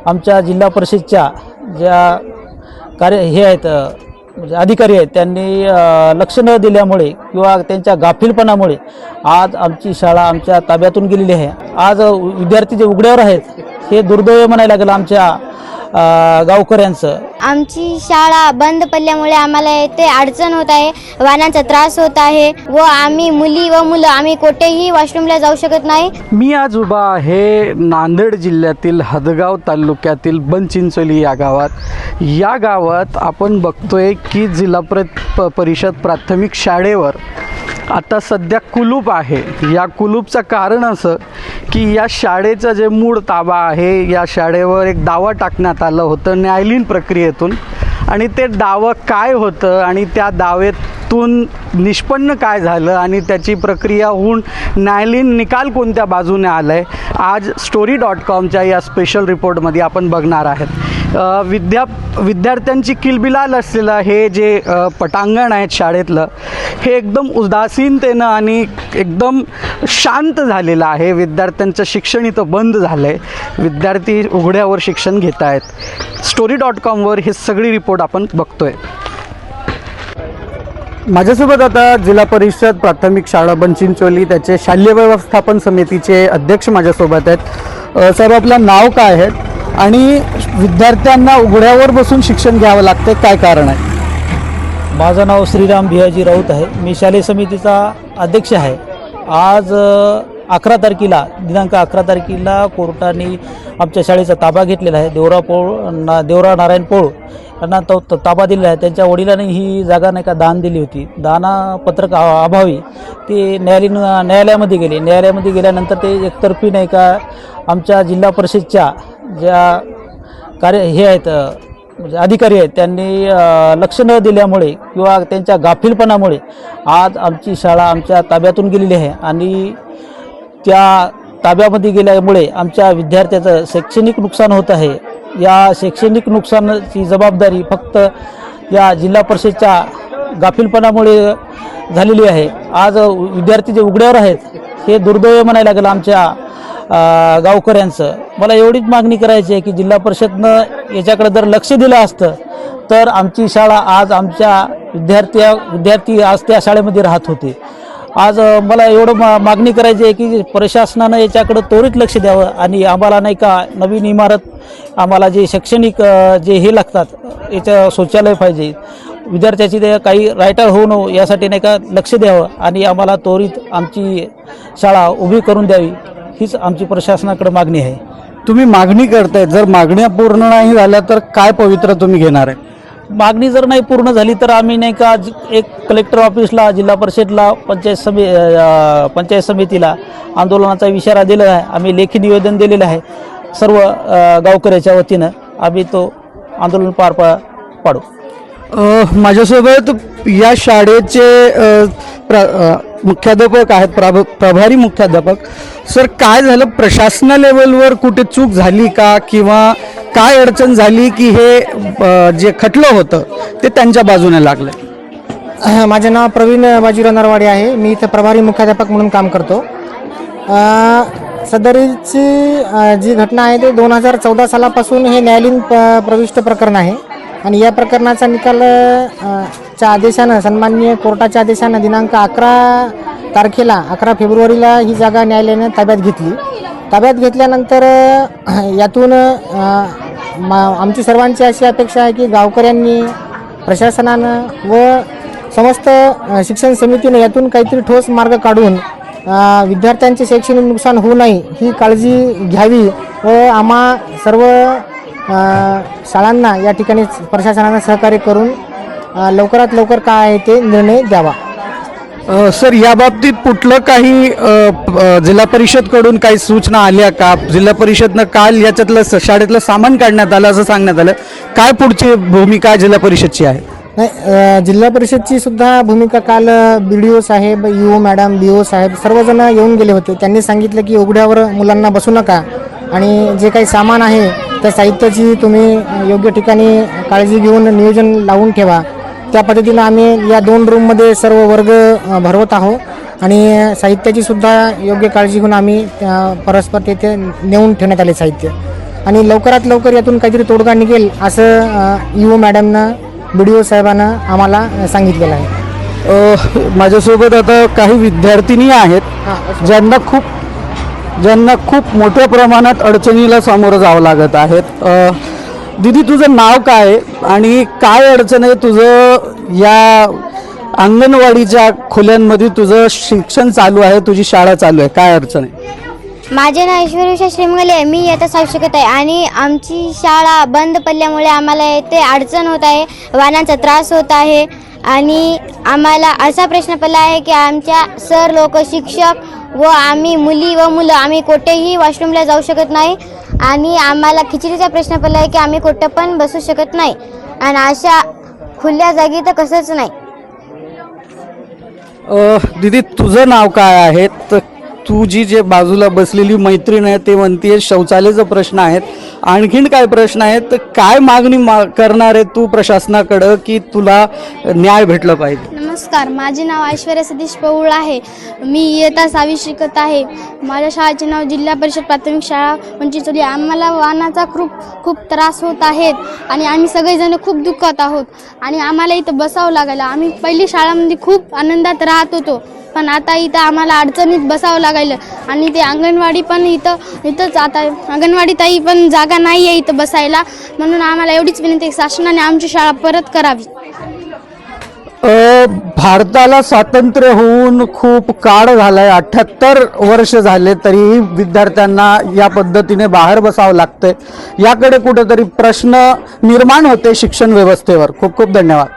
आमच्या जिल्हा परिषदच्या ज्या हे आहेत म्हणजे अधिकारी आहेत त्यांनी लक्ष न दिल्यामुळे किंवा त्यांच्या गाफीलपणामुळे आज आमची शाळा आमच्या ताब्यातून गेलेली आहे। आज विद्यार्थी जे उघड्यावर आहेत हे दुर्दैव म्हणायला लागलं आमच्या गावकऱ्यांचं। आमची शाळा बंद पडल्यामुळे आम्हाला येथे अडचण होत आहे, वाहनांचा त्रास होत आहे व आम्ही मुली व मुलं आम्ही कोठेही वॉशरूमला जाऊ शकत नाही। मी आज उभा आहे नांदेड जिल्ह्यातील हदगाव तालुक्यातील बनचिंचोली या गावात। या गावात आपण बघतोय की जिल्हा परिषद प्राथमिक शाळेवर आता सध्या कुलूप आहे। या कुलूपचं कारण असं की या शाळेचं जे मूळ ताबा आहे, या शाळेवर एक दावा टाकण्यात आलं होतं न्यायालयीन प्रक्रियेतून, आणि ते दावं काय होतं आणि त्या दाव्यातून निष्पन्न काय झालं आणि त्याची प्रक्रिया होऊन न्यायालयीन निकाल कोणत्या बाजूने आला आहे, आज story.comच्या या स्पेशल रिपोर्टमध्ये आपण बघणार आहेत। विद्यार्थ्यांची किलबिलाल असलेलं हे जे पटांगण आहे शाळेतलं, हे एकदम उदासीनतेनं आणि एकदम शांत झालेलं आहे। विद्यार्थ्यांचं शिक्षण इथं बंद झालं आहे, विद्यार्थी उघड्यावर शिक्षण घेत आहेत। story.comवर ही सगळी रिपोर्ट आपण बघतोय। माझ्यासोबत आता जिल्हा परिषद प्राथमिक शाळा बनचिंचोली त्याचे शालेय व्यवस्थापन समितीचे अध्यक्ष माझ्यासोबत आहेत। सर, आपलं नाव काय आहे आणि विद्यार्थ्यांना उघड्यावर बसून शिक्षण घ्यावं लागतं, काय कारण आहे? माझं नाव श्रीराम भियाजी राऊत आहे, मी शालेय समितीचा अध्यक्ष आहे। आज 11 तारखेला दिनांक 11 तारखेला कोर्टाने आमच्या शाळेचा ताबा घेतलेला आहे। देवरा नारायण पोळ यांना तो ताबा दिलेला आहे। त्यांच्या वडिलांनी ही जागा नाही का दान दिली होती, दानापत्रक अभावी ते न्यायालयामध्ये गेले। न्यायालयामध्ये गेल्यानंतर ते एकतर्फी नाही का आमच्या जिल्हा परिषदच्या ज्या हे आहेत म्हणजे अधिकारी आहेत त्यांनी लक्ष न दिल्यामुळे किंवा त्यांच्या गाफीलपणामुळे आज आमची शाळा आमच्या ताब्यातून गेलेली आहे आणि त्या ताब्यामध्ये गेल्यामुळे आमच्या विद्यार्थ्याचं शैक्षणिक नुकसान होत आहे। या शैक्षणिक नुकसानाची जबाबदारी फक्त या जिल्हा परिषदच्या गाफीलपणामुळे झालेली आहे। आज विद्यार्थी जे उघड्यावर आहेत हे दुर्दैव म्हणायला लागलं आमच्या गावकऱ्यांचं। मला एवढीच मागणी करायची आहे की जिल्हा परिषदनं याच्याकडे जर लक्ष दिलं असतं तर आमची शाळा आज आमच्या विद्यार्थी आज त्या शाळेमध्ये राहत होते। आज मला एवढं मागणी करायची आहे की प्रशासनानं याच्याकडे त्वरित लक्ष द्यावं आणि आम्हाला नाही का नवीन इमारत, आम्हाला जे शैक्षणिक जे हे लागतात याचं शौचालय पाहिजे, विद्यार्थ्याची ते काही रायटर होऊ नये यासाठी नाही का लक्ष द्यावं आणि आम्हाला त्वरित आमची शाळा उभी करून द्यावी, हीच आमची प्रशासनाकडे मागणी आहे। तुम्ही मागणी करताय, जर मागण्या पूर्ण नाही झाल्या तर काय पवित्रा तुम्ही घेणार आहे? मागणी जर नाही पूर्ण झाली तर आम्ही नाही का एक कलेक्टर ऑफिसला, जिल्हा परिषदला, पंचायत समितीला आंदोलनाचा इशारा दिला आहे। आम्ही लेखी निवेदन दिलेलं आहे। सर्व गावकऱ्याच्या वतीनं आम्ही तो आंदोलन पार पाडू। माझ्यासोबत या शाळेचे मुख्याध्यापक आहेत, प्रभारी मुख्याध्यापक। सर, काय झालं, प्रशासना लेवलवर कुठे चूक झाली का किंवा काय अडचण झाली की हे जे खटलं होतं ते त्यांच्या बाजूने लागलं? माझे नाव प्रवीण बाजीराव नरवाडे आहे, मी इथं प्रभारी मुख्याध्यापक म्हणून काम करतो। सदरीची जी घटना आहे ते 2014 सालापासून हे न्यायालयीन प्रविष्ट प्रकरण आहे आणि या प्रकरणाचा निकाल च्या आदेशानं, सन्माननीय कोर्टाच्या आदेशानं दिनांक 11 फेब्रुवारीला ही जागा न्यायालयाने ताब्यात घेतली। ताब्यात घेतल्यानंतर यातून आमची सर्वांची अशी अपेक्षा आहे की गावकऱ्यांनी, प्रशासनानं व समस्त शिक्षण समितीने यातून काहीतरी ठोस मार्ग काढून विद्यार्थ्यांचे शैक्षणिक नुकसान होऊ नये ही काळजी घ्यावी व आम्हा सर्व शाळांना या ठिकाणी प्रशासनानं सहकार्य करून लवकरात लवकर काय आहे ते निर्णय द्यावा। सर, या बाबतीत कुठलं काही जिल्हा परिषदकडून काही सूचना आल्या का? जिल्हा परिषदनं काल याच्यातलं शाळेतलं सामान काढण्यात आलं असं सांगण्यात आलं, काय पुढची भूमिका जिल्हा परिषदची आहे? नाही, जिल्हा परिषदची सुद्धा भूमिका काल BDO साहेब, UO मॅडम, BO साहेब सर्वजण येऊन गेले होते। त्यांनी सांगितलं की उघड्यावर मुलांना बसू नका आणि जे काही सामान आहे त्या साहित्याची तुम्ही योग्य ठिकाणी काळजी घेऊन नियोजन लावून ठेवा। त्या पद्धतीनं आम्ही या 2 रूममध्ये सर्व वर्ग भरवत आहोत आणि साहित्याची सुद्धा योग्य काळजी घेऊन आम्ही परस्पर तेथे नेऊन ठेवण्यात आले साहित्य। आणि लवकरात लवकर यातून काहीतरी तोडगा निघेल असं EO मॅडमनं BDO साहेबांना आम्हाला सांगितलेलं आहे. माझ्यासोबत आता काही विद्यार्थिनी आहेत ज्यांना खूप मोठ्या प्रमाणात अडचणीला सामोरं जावं लागत आहेत. दीदी, तुझं नाव काय आहे आणि काय अडचण आहे तुझं या अंगणवाडीच्या खोल्यांमध्ये? तुझं शिक्षण चालू आहे, तुझी शाळा चालू आहे, काय अडचण आहे? माझे नाव ईश्वरी श्रीमंगले आहे. मी इयत्ता 6 शिकत आहे आणि आमची शाळा बंद पडल्यामुळे आम्हाला येथे अडचण होत आहे, वाहनांचा त्रास होत आहे. आणि आम्हाला असा प्रश्न पडला आहे की आमच्या सर लोक, शिक्षक व आम्ही मुली व मुलं आम्ही कुठेही वॉशरूमला जाऊ शकत नाही. आणि आम्हाला खिचडीचा प्रश्न पडला आहे की आम्ही कुठं पण बसू शकत नाही आणि अशा खुल्या जागी तर कसंच नाही. दीदी, तुझं नाव काय आहे? तर तुझी जे बाजूला बसलेली मैत्रीण आहे ते म्हणते शौचालयाचा प्रश्न आहेत, आणखीन काय प्रश्न आहेत, तर काय मागणी करणार आहे तू प्रशासनाकडं की तुला न्याय भेटलं पाहिजे? नमस्कार, माझे नाव ऐश्वर्या सतीश पौळ आहे. मी इयत्ता 6वी शिकत आहे. माझ्या शाळेचे नाव जिल्हा परिषद प्राथमिक शाळा वंचितोली. आम्हाला वाहनाचा खूप त्रास होत आहेत आणि आम्ही सगळेजण खूप दुःखात आहोत आणि आम्हाला इथं बसावं लागायला. आम्ही पहिली शाळामध्ये खूप आनंदात राहत होतो, पण आता इथं आम्हाला अडचणीत बसावं लागायलं. आणि ते अंगणवाडी पण इथंच आता अंगणवाडीतही पण जागा नाही आहे इथं बसायला. म्हणून आम्हाला एवढीच विनंती आहे, शासनाने आमची शाळा परत करावी. भारताला स्वातंत्र्य होऊन खूप काळ झालाय, 78 वर्ष झाले, तरीही विद्यार्थ्यांना या पद्धतीने बाहेर बसावं लागतंय. याकडे कुठेतरी प्रश्न निर्माण होते शिक्षण व्यवस्थेवर. खूप खूप धन्यवाद.